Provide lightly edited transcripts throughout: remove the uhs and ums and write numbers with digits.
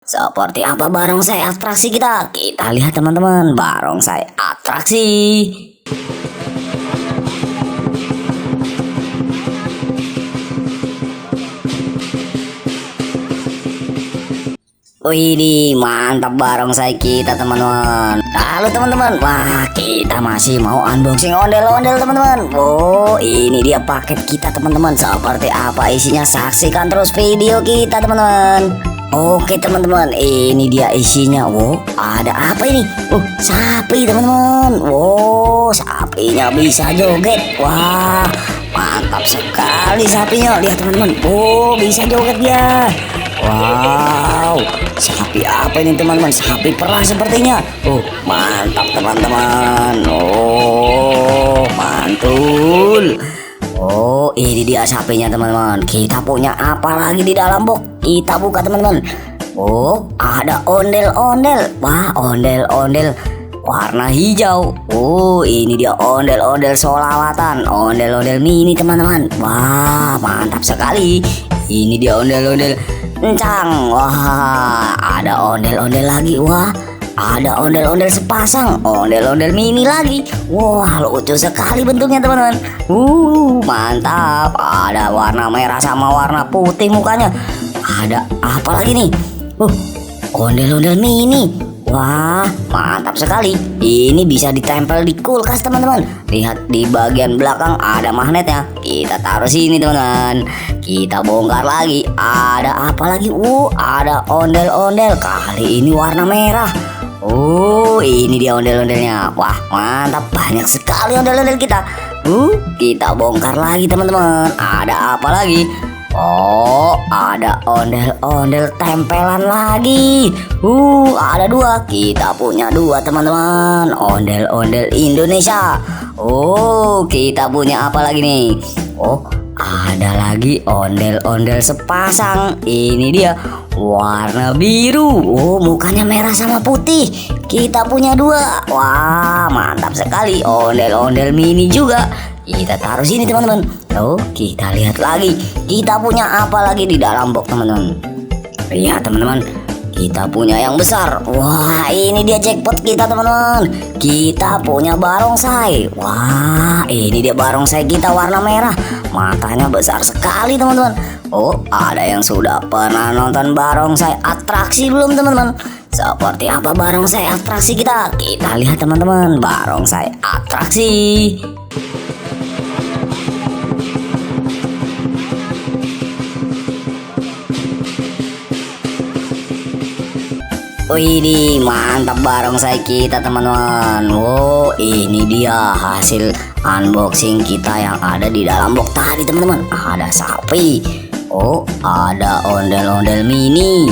Seperti apa barongsai atraksi kita? Kita lihat teman-teman, barongsai atraksi. Wih, mantap barongsai kita teman-teman. Halo teman-teman, wah kita masih mau unboxing ondel-ondel teman-teman. Oh, ini dia paket kita teman-teman. Seperti apa isinya? Saksikan terus video kita teman-teman. Oke teman-teman, ini dia isinya. Wow, ada apa ini? Sapi teman-teman. Wow, sapinya bisa joget. Wah, mantap sekali sapinya. Lihat teman-teman. Oh, bisa joget dia. Wow, sapi apa ini teman-teman? Sapi perah sepertinya. Mantap teman-teman. Mantul. Ini dia sapinya teman-teman. Kita punya apa lagi di dalam box? Kita buka teman-teman. Ada ondel-ondel. Wah, ondel-ondel warna hijau. Ini dia ondel-ondel solawatan, ondel-ondel mini teman-teman. Wah, mantap sekali. Ini dia ondel-ondel kencang. Wah, ada ondel-ondel lagi. Wah, ada ondel-ondel sepasang, ondel-ondel mini lagi. Wah, lucu sekali bentuknya teman-teman. Mantap. Ada warna merah sama warna putih mukanya. Ada apa lagi nih? Ondel-ondel mini. Wah, mantap sekali. Ini bisa ditempel di kulkas teman-teman. Lihat di bagian belakang ada magnetnya. Kita taruh sini teman-teman. Kita bongkar lagi. Ada apa lagi? Ada ondel-ondel. Kali ini warna merah. Ini dia ondel-ondelnya. Wah, mantap. Banyak sekali ondel-ondel kita. Kita bongkar lagi teman-teman. Ada apa lagi? Ada ondel-ondel tempelan lagi. Ada dua. Kita punya dua teman-teman. Ondel-ondel Indonesia. Kita punya apa lagi nih? Ada lagi ondel-ondel sepasang. Ini dia warna biru. Mukanya merah sama putih. Kita punya dua. Wah, mantap sekali. Ondel-ondel mini juga. Kita taruh sini teman-teman. Kita lihat lagi. Kita punya apa lagi di dalam box teman-teman? Lihat teman-teman. Kita punya yang besar. Wah, ini dia jackpot kita teman-teman. Kita punya barongsai. Wah, ini dia barongsai kita warna merah. Matanya besar sekali teman-teman. Ada yang sudah pernah nonton barongsai atraksi belum teman-teman? Seperti apa barongsai atraksi kita? Kita lihat teman-teman, barongsai atraksi. Wih, mantap barongsai kita teman-teman. Ini dia hasil unboxing kita yang ada di dalam box tadi teman-teman. Ada sapi. Ada ondel-ondel mini.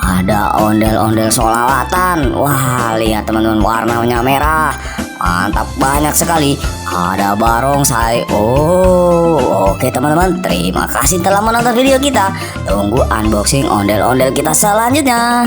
Ada ondel-ondel solawatan. Wah, lihat teman-teman, warnanya merah. Mantap, banyak sekali. Ada barongsai. Oke teman-teman, terima kasih telah menonton video kita. Tunggu unboxing ondel-ondel kita selanjutnya.